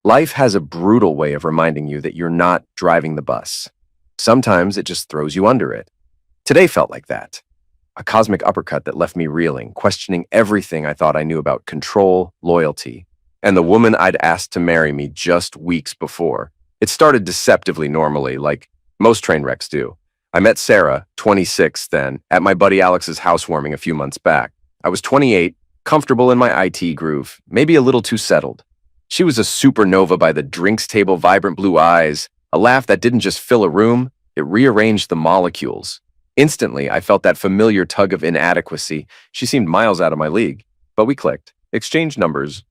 Life has a brutal way of reminding you that you're not driving the bus. Sometimes it just throws you under it. Today felt like that. A cosmic uppercut that left me reeling, questioning everything I thought I knew about control, loyalty, and the woman I'd asked to marry me just weeks before. It started deceptively normally, like most train wrecks do. I met Sarah, 26 then, at my buddy Alex's housewarming a few months back. I was 28, comfortable in my IT groove, maybe a little too settled. She was a supernova by the drinks table, vibrant blue eyes, a laugh that didn't just fill a room, it rearranged the molecules. Instantly, I felt that familiar tug of inadequacy. She seemed miles out of my league, but we clicked, exchanged numbers.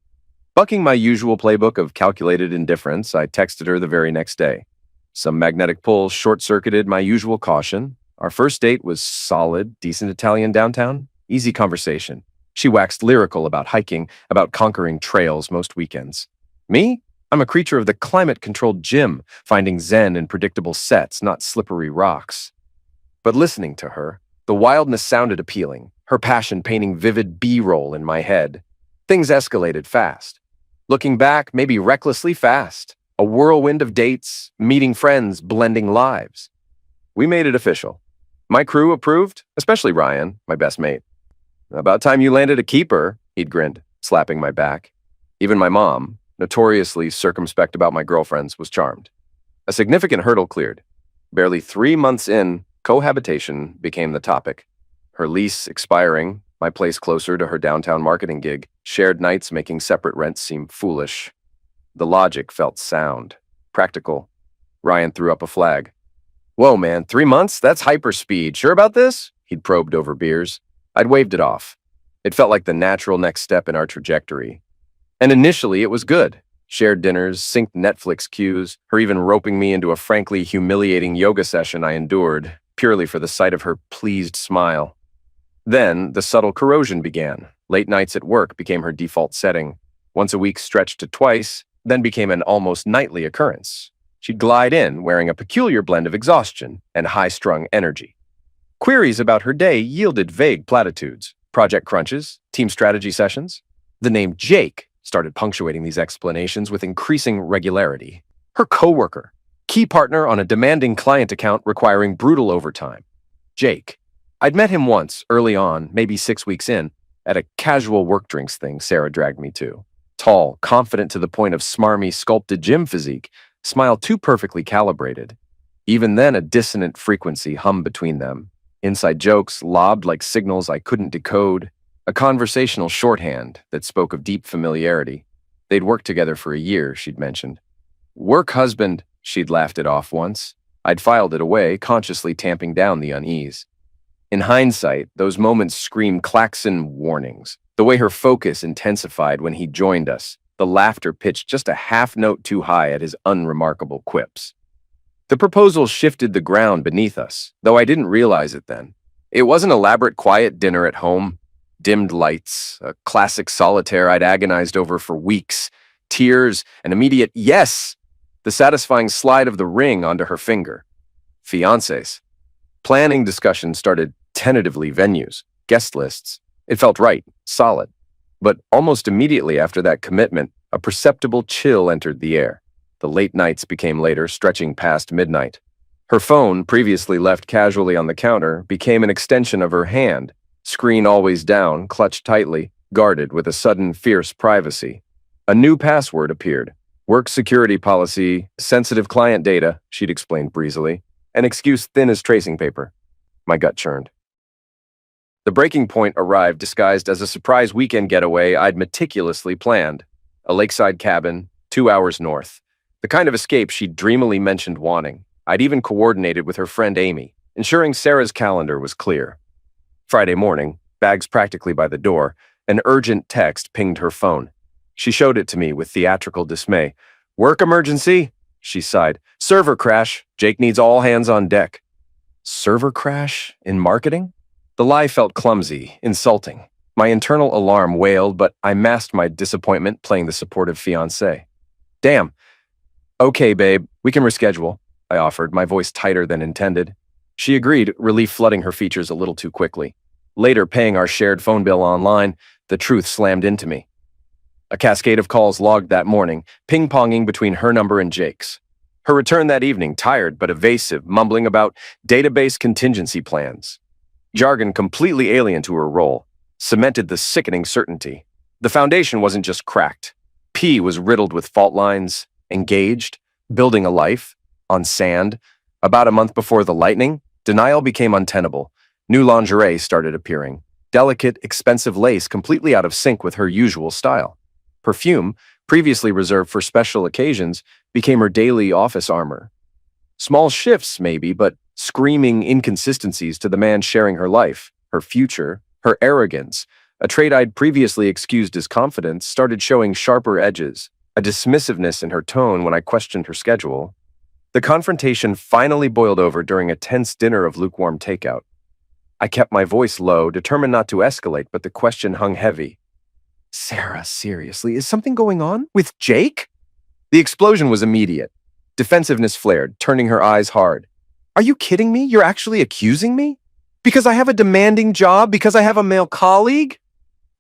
Bucking my usual playbook of calculated indifference, I texted her the very next day. Some magnetic pull short-circuited my usual caution. Our first date was solid, decent Italian downtown, easy conversation. She waxed lyrical about hiking, about conquering trails most weekends. Me? I'm a creature of the climate-controlled gym, finding zen in predictable sets, not slippery rocks. But listening to her, the wildness sounded appealing, her passion painting vivid B-roll in my head. Things escalated fast. Looking back, maybe recklessly fast. A whirlwind of dates, meeting friends, blending lives. We made it official. My crew approved, especially Ryan, my best mate. About time you landed a keeper, he'd grinned, slapping my back. Even my mom, notoriously circumspect about my girlfriends, was charmed. A significant hurdle cleared. Barely 3 months in, cohabitation became the topic. Her lease expiring, my place closer to her downtown marketing gig, shared nights making separate rents seem foolish. The logic felt sound, practical. Ryan threw up a flag. Whoa, man, 3 months? That's hyperspeed. Sure about this? He'd probed over beers. I'd waved it off. It felt like the natural next step in our trajectory. And initially, it was good. Shared dinners, synced Netflix queues, her even roping me into a frankly humiliating yoga session I endured, purely for the sight of her pleased smile. Then, the subtle corrosion began. Late nights at work became her default setting. Once a week stretched to twice, then became an almost nightly occurrence. She'd glide in, wearing a peculiar blend of exhaustion and high-strung energy. Queries about her day yielded vague platitudes, project crunches, team strategy sessions. The name Jake started punctuating these explanations with increasing regularity. Her coworker, key partner on a demanding client account requiring brutal overtime. Jake. I'd met him once, early on, maybe 6 weeks in, at a casual work drinks thing Sarah dragged me to. Tall, confident to the point of smarmy, sculpted gym physique, smile too perfectly calibrated. Even then, a dissonant frequency hummed between them. Inside jokes lobbed like signals I couldn't decode. A conversational shorthand that spoke of deep familiarity. They'd worked together for a year, she'd mentioned. Work husband, she'd laughed it off once. I'd filed it away, consciously tamping down the unease. In hindsight, those moments screamed klaxon warnings. The way her focus intensified when he joined us, the laughter pitched just a half note too high at his unremarkable quips. The proposal shifted the ground beneath us, though I didn't realize it then. It was an elaborate quiet dinner at home, dimmed lights, a classic solitaire I'd agonized over for weeks, tears, an immediate yes, the satisfying slide of the ring onto her finger. Fiancés. Planning discussions started tentatively, venues, guest lists. It felt right, solid. But almost immediately after that commitment, a perceptible chill entered the air. The late nights became later, stretching past midnight. Her phone, previously left casually on the counter, became an extension of her hand, screen always down, clutched tightly, guarded with a sudden fierce privacy. A new password appeared. Work security policy, sensitive client data, she'd explained breezily. An excuse thin as tracing paper. My gut churned. The breaking point arrived disguised as a surprise weekend getaway I'd meticulously planned. A lakeside cabin, 2 hours north. The kind of escape she'd dreamily mentioned wanting. I'd even coordinated with her friend Amy, ensuring Sarah's calendar was clear. Friday morning, bags practically by the door, an urgent text pinged her phone. She showed it to me with theatrical dismay. "Work emergency?" She sighed. "Server crash. Jake needs all hands on deck." Server crash? In marketing? The lie felt clumsy, insulting. My internal alarm wailed, but I masked my disappointment playing the supportive fiancé. "Damn. Okay, babe, we can reschedule," I offered, my voice tighter than intended. She agreed, relief flooding her features a little too quickly. Later, paying our shared phone bill online, the truth slammed into me. A cascade of calls logged that morning, ping-ponging between her number and Jake's. Her return that evening, tired but evasive, mumbling about database contingency plans. Jargon completely alien to her role, cemented the sickening certainty. The foundation wasn't just cracked. P was riddled with fault lines, engaged, building a life, on sand. About a month before the lightning, denial became untenable. New lingerie started appearing. Delicate, expensive lace completely out of sync with her usual style. Perfume, previously reserved for special occasions, became her daily office armor. Small shifts, maybe, but screaming inconsistencies to the man sharing her life, her future, her arrogance. A trait I'd previously excused as confidence started showing sharper edges, a dismissiveness in her tone when I questioned her schedule. The confrontation finally boiled over during a tense dinner of lukewarm takeout. I kept my voice low, determined not to escalate, but the question hung heavy. Sarah, seriously, is something going on? With Jake? The explosion was immediate. Defensiveness flared, turning her eyes hard. Are you kidding me? You're actually accusing me? Because I have a demanding job? Because I have a male colleague?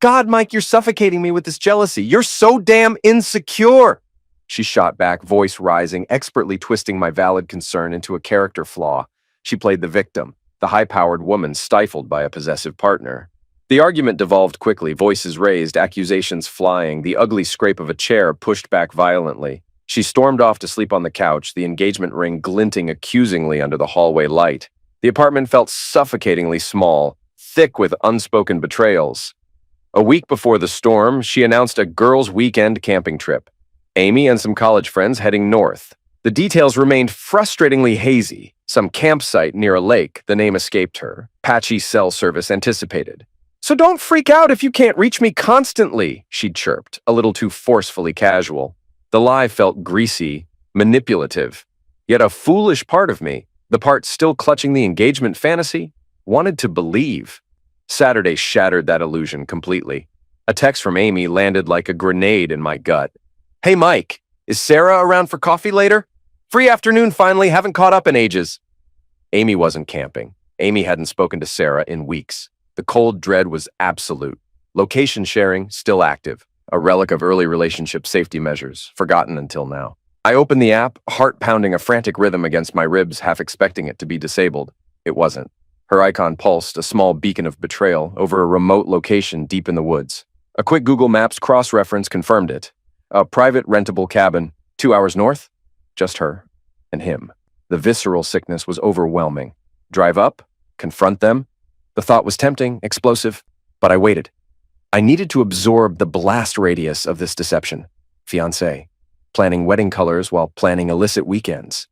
God, Mike, you're suffocating me with this jealousy. You're so damn insecure. She shot back, voice rising, expertly twisting my valid concern into a character flaw. She played the victim, the high-powered woman stifled by a possessive partner. The argument devolved quickly, voices raised, accusations flying, the ugly scrape of a chair pushed back violently. She stormed off to sleep on the couch, the engagement ring glinting accusingly under the hallway light. The apartment felt suffocatingly small, thick with unspoken betrayals. A week before the storm, she announced a girls' weekend camping trip. Amy and some college friends heading north. The details remained frustratingly hazy. Some campsite near a lake, the name escaped her. Patchy cell service anticipated. So don't freak out if you can't reach me constantly, she'd chirped, a little too forcefully casual. The lie felt greasy, manipulative. Yet a foolish part of me, the part still clutching the engagement fantasy, wanted to believe. Saturday shattered that illusion completely. A text from Amy landed like a grenade in my gut. Hey Mike, is Sarah around for coffee later? Free afternoon finally, haven't caught up in ages. Amy wasn't camping. Amy hadn't spoken to Sarah in weeks. The cold dread was absolute. Location sharing, still active. A relic of early relationship safety measures, forgotten until now. I opened the app, heart pounding a frantic rhythm against my ribs, half expecting it to be disabled. It wasn't. Her icon pulsed, a small beacon of betrayal, over a remote location deep in the woods. A quick Google Maps cross-reference confirmed it. A private rentable cabin, 2 hours north? Just her and him. The visceral sickness was overwhelming. Drive up? Confront them? The thought was tempting, explosive, but I waited. I needed to absorb the blast radius of this deception. Fiancé. Planning wedding colors while planning illicit weekends.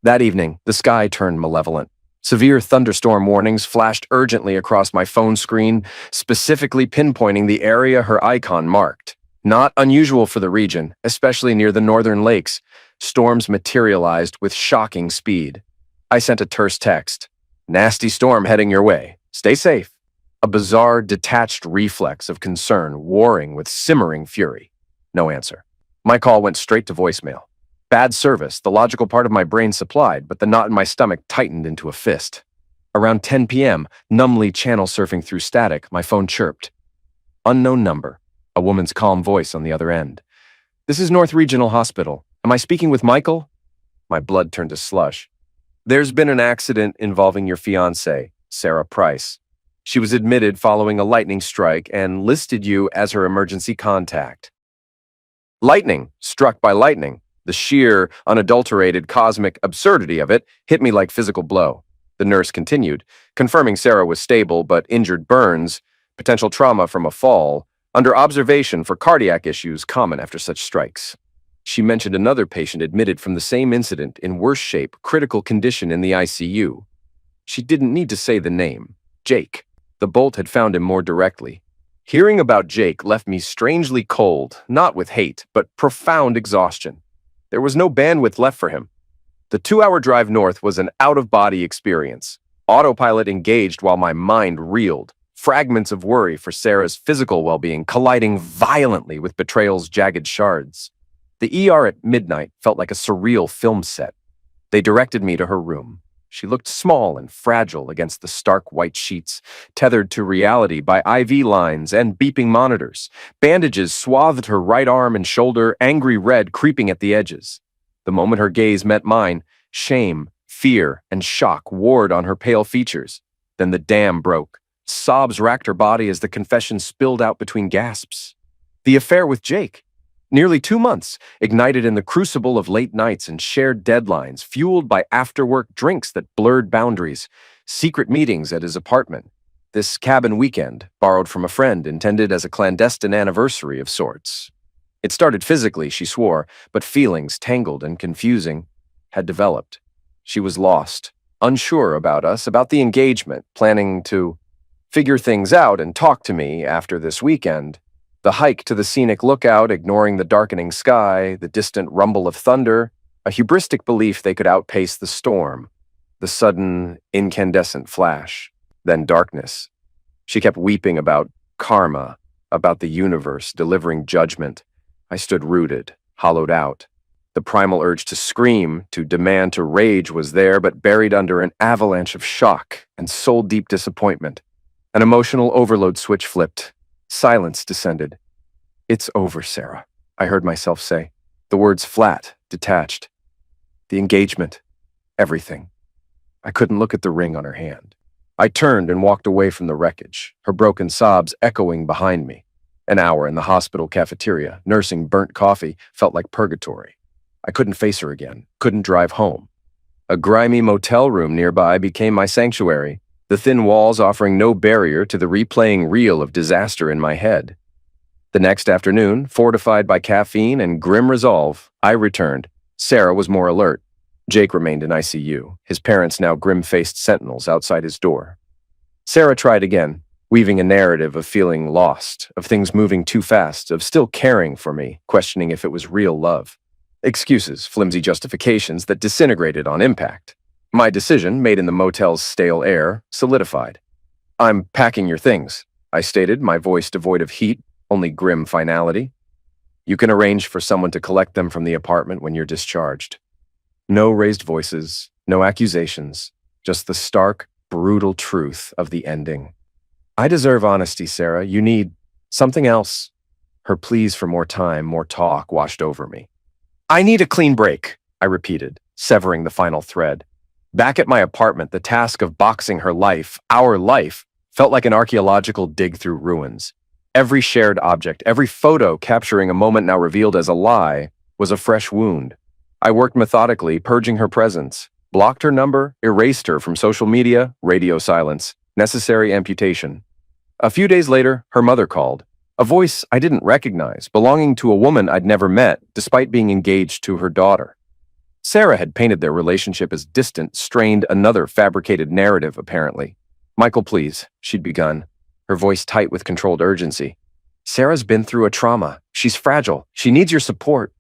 That evening, the sky turned malevolent. Severe thunderstorm warnings flashed urgently across my phone screen, specifically pinpointing the area her icon marked. Not unusual for the region, especially near the northern lakes, storms materialized with shocking speed. I sent a terse text. Nasty storm heading your way. Stay safe. A bizarre, detached reflex of concern warring with simmering fury. No answer. My call went straight to voicemail. Bad service, the logical part of my brain supplied, but the knot in my stomach tightened into a fist. Around 10 p.m., numbly channel surfing through static, my phone chirped. Unknown number. A woman's calm voice on the other end. This is North Regional Hospital. Am I speaking with Michael? My blood turned to slush. There's been an accident involving your fiancée, Sarah Price. She was admitted following a lightning strike and listed you as her emergency contact. Lightning, struck by lightning. The sheer, unadulterated cosmic absurdity of it hit me like physical blow. The nurse continued, confirming Sarah was stable but injured burns, potential trauma from a fall, under observation for cardiac issues common after such strikes. She mentioned another patient admitted from the same incident in worse shape, critical condition in the ICU. She didn't need to say the name. Jake. The bolt had found him more directly. Hearing about Jake left me strangely cold, not with hate, but profound exhaustion. There was no bandwidth left for him. The 2-hour drive north was an out-of-body experience. Autopilot engaged while my mind reeled. Fragments of worry for Sarah's physical well-being colliding violently with betrayal's jagged shards. The ER at midnight felt like a surreal film set. They directed me to her room. She looked small and fragile against the stark white sheets, tethered to reality by IV lines and beeping monitors. Bandages swathed her right arm and shoulder, angry red creeping at the edges. The moment her gaze met mine, shame, fear, and shock warred on her pale features. Then the dam broke. Sobs racked her body as the confession spilled out between gasps. The affair with Jake. Nearly 2 months, ignited in the crucible of late nights and shared deadlines, fueled by after-work drinks that blurred boundaries, secret meetings at his apartment. This cabin weekend, borrowed from a friend, intended as a clandestine anniversary of sorts. It started physically, she swore, but feelings, tangled and confusing, had developed. She was lost, unsure about us, about the engagement, planning to figure things out and talk to me after this weekend. The hike to the scenic lookout, ignoring the darkening sky, the distant rumble of thunder, a hubristic belief they could outpace the storm, the sudden, incandescent flash, then darkness. She kept weeping about karma, about the universe delivering judgment. I stood rooted, hollowed out. The primal urge to scream, to demand, to rage was there, but buried under an avalanche of shock and soul-deep disappointment. An emotional overload switch flipped. Silence descended. "It's over, Sarah," I heard myself say. The words flat, detached. The engagement. Everything. I couldn't look at the ring on her hand. I turned and walked away from the wreckage, her broken sobs echoing behind me. An hour in the hospital cafeteria, nursing burnt coffee, felt like purgatory. I couldn't face her again, couldn't drive home. A grimy motel room nearby became my sanctuary, the thin walls offering no barrier to the replaying reel of disaster in my head. The next afternoon, fortified by caffeine and grim resolve, I returned. Sarah was more alert. Jake remained in ICU, his parents now grim-faced sentinels outside his door. Sarah tried again, weaving a narrative of feeling lost, of things moving too fast, of still caring for me, questioning if it was real love. Excuses, flimsy justifications that disintegrated on impact. My decision, made in the motel's stale air, solidified. "I'm packing your things," I stated, my voice devoid of heat, only grim finality. "You can arrange for someone to collect them from the apartment when you're discharged." No raised voices, no accusations, just the stark, brutal truth of the ending. "I deserve honesty, Sarah. You need something else." Her pleas for more time, more talk, washed over me. "I need a clean break," I repeated, severing the final thread. Back at my apartment, the task of boxing her life, our life, felt like an archaeological dig through ruins. Every shared object, every photo capturing a moment now revealed as a lie, was a fresh wound. I worked methodically, purging her presence, blocked her number, erased her from social media, radio silence, necessary amputation. A few days later, her mother called. A voice I didn't recognize, belonging to a woman I'd never met, despite being engaged to her daughter. Sarah had painted their relationship as distant, strained, another fabricated narrative, apparently. "Michael, please," she'd begun, her voice tight with controlled urgency. "Sarah's been through a trauma. She's fragile. She needs your support."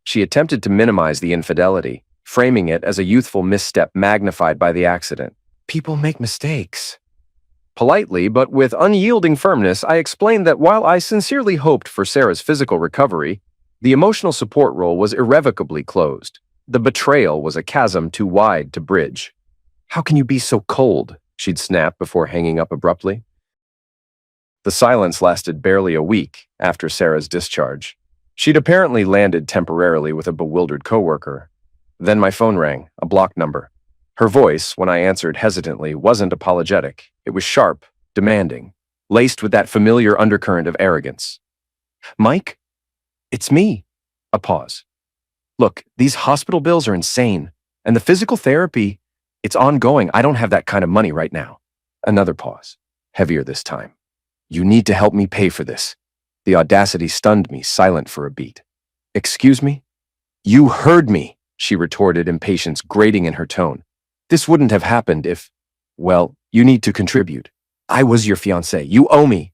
She attempted to minimize the infidelity, framing it as a youthful misstep magnified by the accident. "People make mistakes." Politely, but with unyielding firmness, I explained that while I sincerely hoped for Sarah's physical recovery, the emotional support role was irrevocably closed. The betrayal was a chasm too wide to bridge. "How can you be so cold?" she'd snap before hanging up abruptly. The silence lasted barely a week after Sarah's discharge. She'd apparently landed temporarily with a bewildered coworker. Then my phone rang, a blocked number. Her voice, when I answered hesitantly, wasn't apologetic. It was sharp, demanding, laced with that familiar undercurrent of arrogance. "Mike? It's me." A pause. "Look, these hospital bills are insane, and the physical therapy, it's ongoing. I don't have that kind of money right now." Another pause, heavier this time. "You need to help me pay for this." The audacity stunned me, silent for a beat. "Excuse me?" "You heard me," she retorted, impatience grating in her tone. "This wouldn't have happened if, well, you need to contribute. I was your fiancé. You owe me."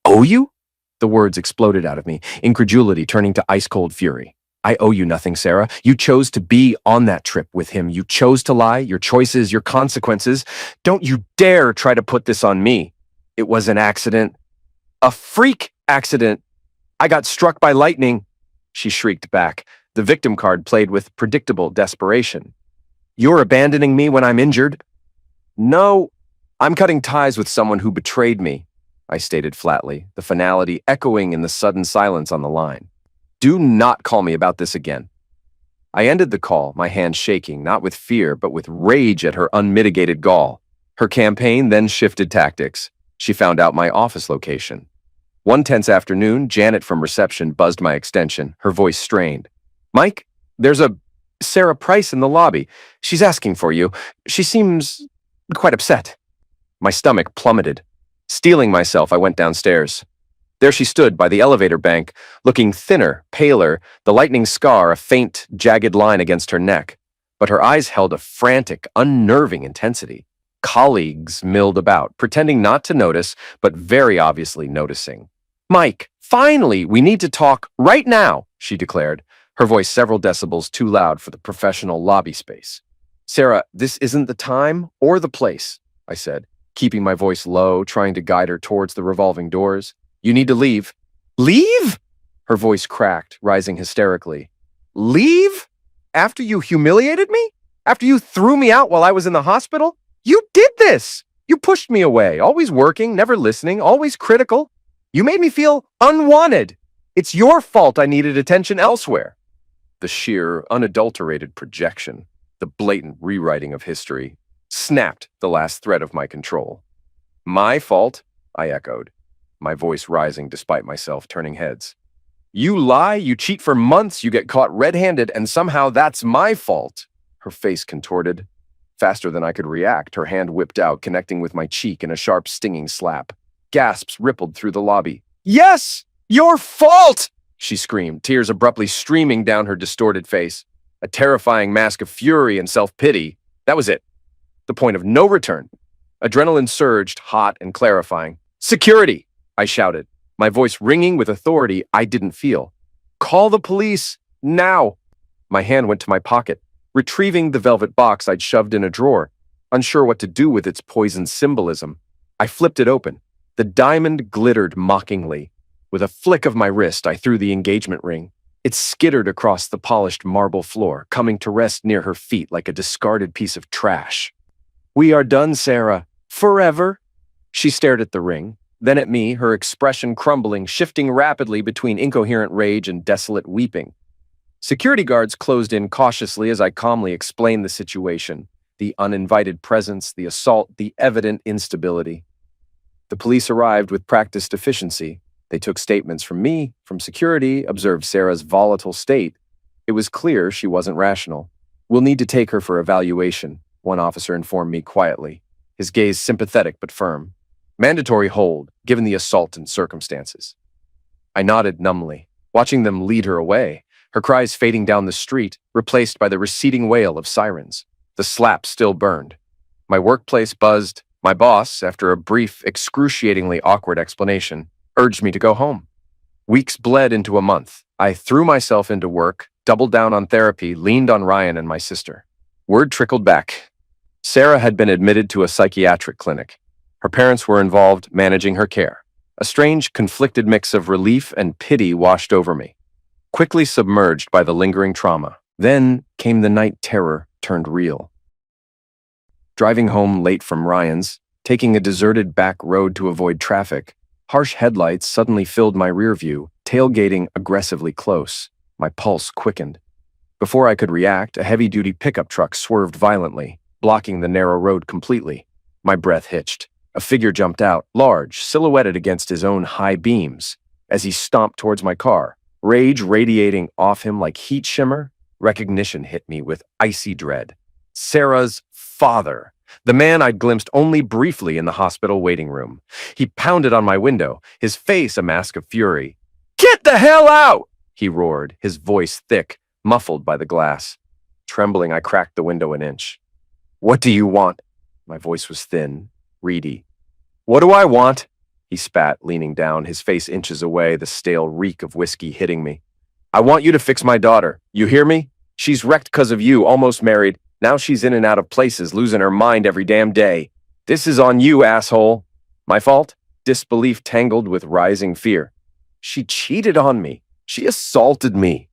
"Owe you?" The words exploded out of me, incredulity turning to ice-cold fury. "I owe you nothing, Sarah. You chose to be on that trip with him. You chose to lie, your choices, your consequences. Don't you dare try to put this on me. It was an accident. A freak accident. I got struck by lightning." She shrieked back, the victim card played with predictable desperation. You're abandoning me when I'm injured? No, I'm cutting ties with someone who betrayed me, I stated flatly, the finality echoing in the sudden silence on the line. Do not call me about this again. I ended the call, my hand shaking, not with fear, but with rage at her unmitigated gall. Her campaign then shifted tactics. She found out my office location. One tense afternoon, Janet from reception buzzed my extension, her voice strained. Mike, there's a Sarah Price in the lobby. She's asking for you. She seems quite upset. My stomach plummeted. Steeling myself, I went downstairs. There she stood by the elevator bank, looking thinner, paler, the lightning scar a faint, jagged line against her neck. But her eyes held a frantic, unnerving intensity. Colleagues milled about, pretending not to notice, but very obviously noticing. Mike, finally, we need to talk right now, she declared, her voice several decibels too loud for the professional lobby space. Sarah, this isn't the time or the place, I said, keeping my voice low, trying to guide her towards the revolving doors. You need to leave. Leave? Her voice cracked, rising hysterically. Leave? After you humiliated me? After you threw me out while I was in the hospital? You did this! You pushed me away, always working, never listening, always critical. You made me feel unwanted. It's your fault I needed attention elsewhere. The sheer, unadulterated projection, the blatant rewriting of history, snapped the last thread of my control. My fault? I echoed, my voice rising despite myself turning heads. You lie, you cheat for months, you get caught red-handed, and somehow that's my fault. Her face contorted. Faster than I could react, her hand whipped out, connecting with my cheek in a sharp, stinging slap. Gasps rippled through the lobby. Yes! Your fault! She screamed, tears abruptly streaming down her distorted face. A terrifying mask of fury and self-pity. That was it. The point of no return. Adrenaline surged, hot and clarifying. Security! I shouted, my voice ringing with authority I didn't feel. Call the police, now! My hand went to my pocket, retrieving the velvet box I'd shoved in a drawer, unsure what to do with its poisoned symbolism. I flipped it open. The diamond glittered mockingly. With a flick of my wrist, I threw the engagement ring. It skittered across the polished marble floor, coming to rest near her feet like a discarded piece of trash. We are done, Sarah. Forever? She stared at the ring, then at me, her expression crumbling, shifting rapidly between incoherent rage and desolate weeping. Security guards closed in cautiously as I calmly explained the situation, the uninvited presence, the assault, the evident instability. The police arrived with practiced efficiency. They took statements from me, from security, observed Sarah's volatile state. It was clear she wasn't rational. We'll need to take her for evaluation, one officer informed me quietly, his gaze sympathetic but firm. Mandatory hold, given the assault and circumstances. I nodded numbly, watching them lead her away, her cries fading down the street, replaced by the receding wail of sirens. The slap still burned. My workplace buzzed. My boss, after a brief, excruciatingly awkward explanation, urged me to go home. Weeks bled into a month. I threw myself into work, doubled down on therapy, leaned on Ryan and my sister. Word trickled back. Sarah had been admitted to a psychiatric clinic. Her parents were involved, managing her care. A strange, conflicted mix of relief and pity washed over me, quickly submerged by the lingering trauma. Then came the night terror turned real. Driving home late from Ryan's, taking a deserted back road to avoid traffic, harsh headlights suddenly filled my rear view, tailgating aggressively close. My pulse quickened. Before I could react, a heavy-duty pickup truck swerved violently, blocking the narrow road completely. My breath hitched. A figure jumped out, large, silhouetted against his own high beams. As he stomped towards my car, rage radiating off him like heat shimmer, recognition hit me with icy dread. Sarah's father, the man I'd glimpsed only briefly in the hospital waiting room. He pounded on my window, his face a mask of fury. Get the hell out! He roared, his voice thick, muffled by the glass. Trembling, I cracked the window an inch. What do you want? My voice was thin, reedy. What do I want? He spat, leaning down, his face inches away, the stale reek of whiskey hitting me. I want you to fix my daughter. You hear me? She's wrecked 'cause of you, almost married. Now she's in and out of places, losing her mind every damn day. This is on you, asshole. My fault? Disbelief tangled with rising fear. She cheated on me. She assaulted me.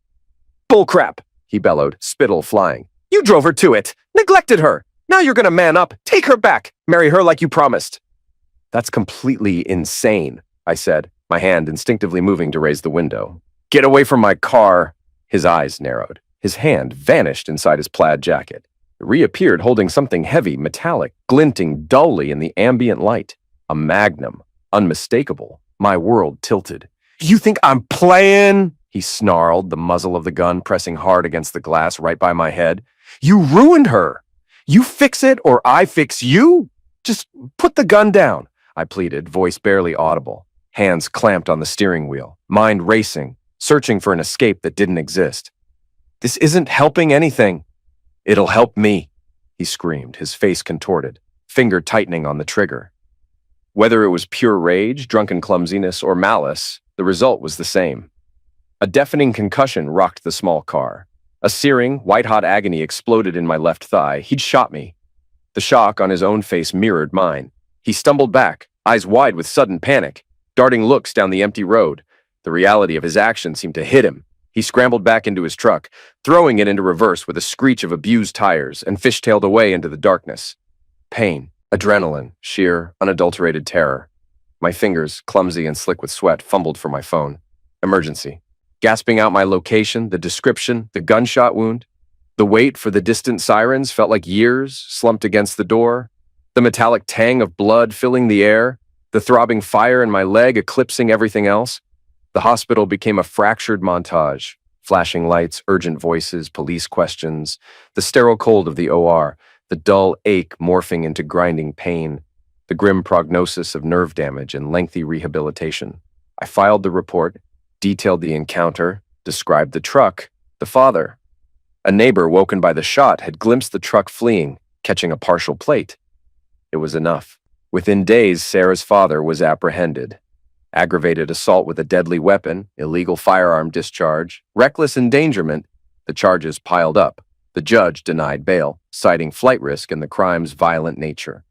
Bullcrap, he bellowed, spittle flying. You drove her to it, neglected her. Now you're gonna man up, take her back, marry her like you promised. That's completely insane, I said, my hand instinctively moving to raise the window. Get away from my car. His eyes narrowed. His hand vanished inside his plaid jacket. It reappeared holding something heavy, metallic, glinting dully in the ambient light. A magnum, unmistakable. My world tilted. You think I'm playing? He snarled, the muzzle of the gun pressing hard against the glass right by my head. You ruined her. You fix it or I fix you? Just put the gun down, I pleaded, voice barely audible. Hands clamped on the steering wheel, mind racing, searching for an escape that didn't exist. This isn't helping anything. It'll help me, he screamed, his face contorted, finger tightening on the trigger. Whether it was pure rage, drunken clumsiness, or malice, the result was the same. A deafening concussion rocked the small car. A searing, white-hot agony exploded in my left thigh. He'd shot me. The shock on his own face mirrored mine. He stumbled back, eyes wide with sudden panic, darting looks down the empty road. The reality of his action seemed to hit him. He scrambled back into his truck, throwing it into reverse with a screech of abused tires, and fishtailed away into the darkness. Pain, adrenaline, sheer, unadulterated terror. My fingers, clumsy and slick with sweat, fumbled for my phone. Emergency. Gasping out my location, the description, the gunshot wound. The wait for the distant sirens felt like years slumped against the door. The metallic tang of blood filling the air. The throbbing fire in my leg eclipsing everything else. The hospital became a fractured montage. Flashing lights, urgent voices, police questions. The sterile cold of the OR. The dull ache morphing into grinding pain. The grim prognosis of nerve damage and lengthy rehabilitation. I filed the report, detailed the encounter, described the truck, the father. A neighbor woken by the shot had glimpsed the truck fleeing, catching a partial plate. It was enough. Within days, Sarah's father was apprehended. Aggravated assault with a deadly weapon, illegal firearm discharge, reckless endangerment, the charges piled up. The judge denied bail, citing flight risk and the crime's violent nature.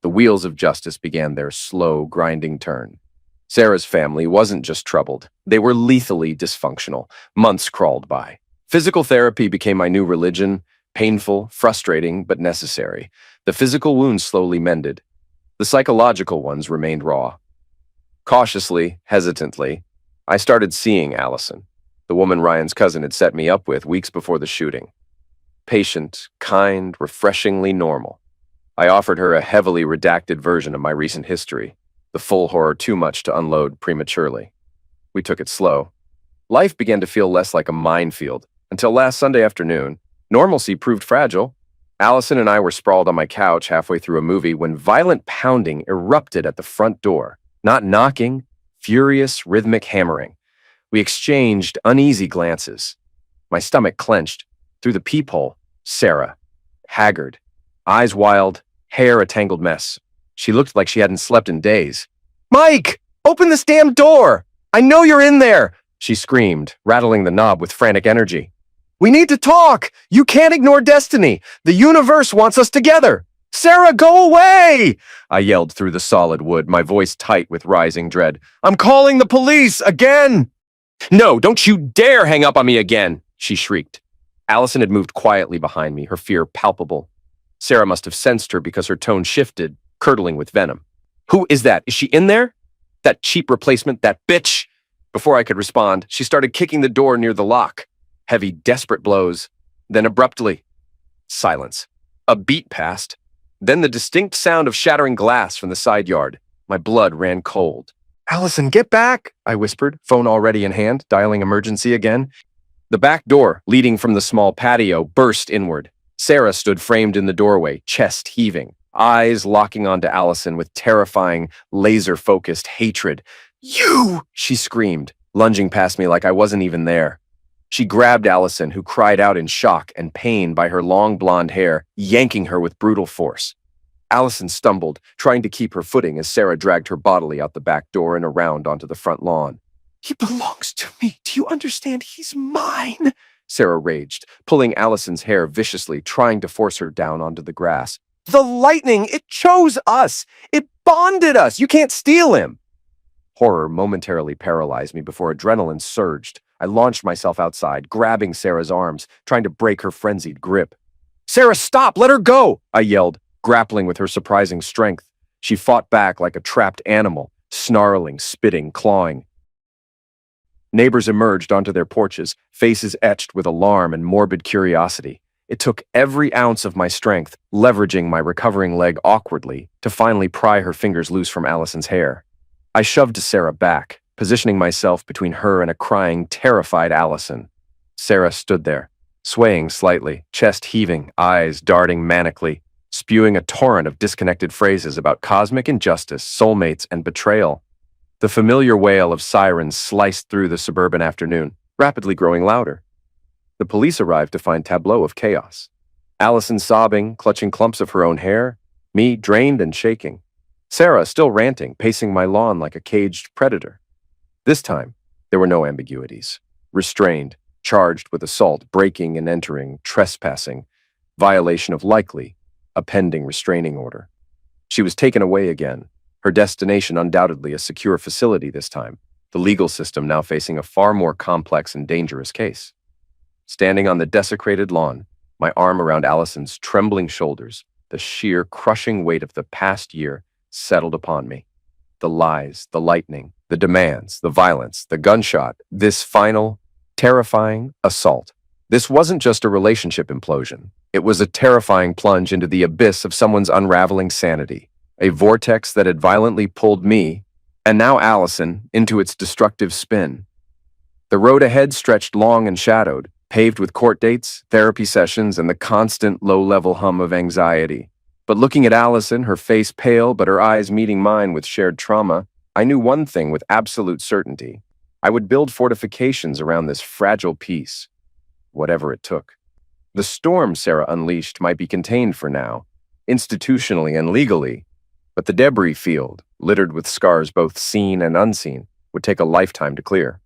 The wheels of justice began their slow, grinding turn. Sarah's family wasn't just troubled. They were lethally dysfunctional. Months crawled by. Physical therapy became my new religion, painful, frustrating, but necessary. The physical wounds slowly mended. The psychological ones remained raw. Cautiously, hesitantly, I started seeing Allison, the woman Ryan's cousin had set me up with weeks before the shooting. Patient, kind, refreshingly normal. I offered her a heavily redacted version of my recent history, the full horror too much to unload prematurely. We took it slow. Life began to feel less like a minefield. Until last Sunday afternoon, normalcy proved fragile. Allison and I were sprawled on my couch halfway through a movie when violent pounding erupted at the front door. Not knocking, furious, rhythmic hammering. We exchanged uneasy glances. My stomach clenched. Through the peephole, Sarah, haggard, eyes wild, hair a tangled mess. She looked like she hadn't slept in days. "Mike, open this damn door! I know you're in there!" she screamed, rattling the knob with frantic energy. "We need to talk! You can't ignore destiny! The universe wants us together! Sarah, go away!" I yelled through the solid wood, my voice tight with rising dread. "I'm calling the police again!" "No, don't you dare hang up on me again!" she shrieked. Allison had moved quietly behind me, her fear palpable. Sarah must have sensed her because her tone shifted, curdling with venom. "Who is that? Is she in there? That cheap replacement, that bitch!" Before I could respond, she started kicking the door near the lock. Heavy, desperate blows. Then abruptly, silence. A beat passed. Then the distinct sound of shattering glass from the side yard. My blood ran cold. "Allison, get back!" I whispered, phone already in hand, dialing emergency again. The back door, leading from the small patio, burst inward. Sarah stood framed in the doorway, chest heaving, eyes locking onto Allison with terrifying, laser-focused hatred. "You!" she screamed, lunging past me like I wasn't even there. She grabbed Allison, who cried out in shock and pain by her long blonde hair, yanking her with brutal force. Allison stumbled, trying to keep her footing as Sarah dragged her bodily out the back door and around onto the front lawn. "He belongs to me. Do you understand? He's mine!" Sarah raged, pulling Allison's hair viciously, trying to force her down onto the grass. "The lightning! It chose us! It bonded us! You can't steal him!" Horror momentarily paralyzed me before adrenaline surged. I launched myself outside, grabbing Sarah's arms, trying to break her frenzied grip. "Sarah, stop! Let her go!" I yelled, grappling with her surprising strength. She fought back like a trapped animal, snarling, spitting, clawing. Neighbors emerged onto their porches, faces etched with alarm and morbid curiosity. It took every ounce of my strength, leveraging my recovering leg awkwardly, to finally pry her fingers loose from Allison's hair. I shoved Sarah back, positioning myself between her and a crying, terrified Allison. Sarah stood there, swaying slightly, chest heaving, eyes darting manically, spewing a torrent of disconnected phrases about cosmic injustice, soulmates, and betrayal. The familiar wail of sirens sliced through the suburban afternoon, rapidly growing louder. The police arrived to find tableau of chaos. Allison sobbing, clutching clumps of her own hair, me drained and shaking. Sarah still ranting, pacing my lawn like a caged predator. This time, there were no ambiguities. Restrained, charged with assault, breaking and entering, trespassing, violation of likely, a pending restraining order. She was taken away again, her destination undoubtedly a secure facility this time, the legal system now facing a far more complex and dangerous case. Standing on the desecrated lawn, my arm around Allison's trembling shoulders, the sheer, crushing weight of the past year settled upon me. The lies, the lightning, the demands, the violence, the gunshot, this final, terrifying assault. This wasn't just a relationship implosion. It was a terrifying plunge into the abyss of someone's unraveling sanity, a vortex that had violently pulled me, and now Allison, into its destructive spin. The road ahead stretched long and shadowed, paved with court dates, therapy sessions, and the constant low-level hum of anxiety. But looking at Allison, her face pale but her eyes meeting mine with shared trauma, I knew one thing with absolute certainty. I would build fortifications around this fragile peace, whatever it took. The storm Sarah unleashed might be contained for now, institutionally and legally, but the debris field, littered with scars both seen and unseen, would take a lifetime to clear.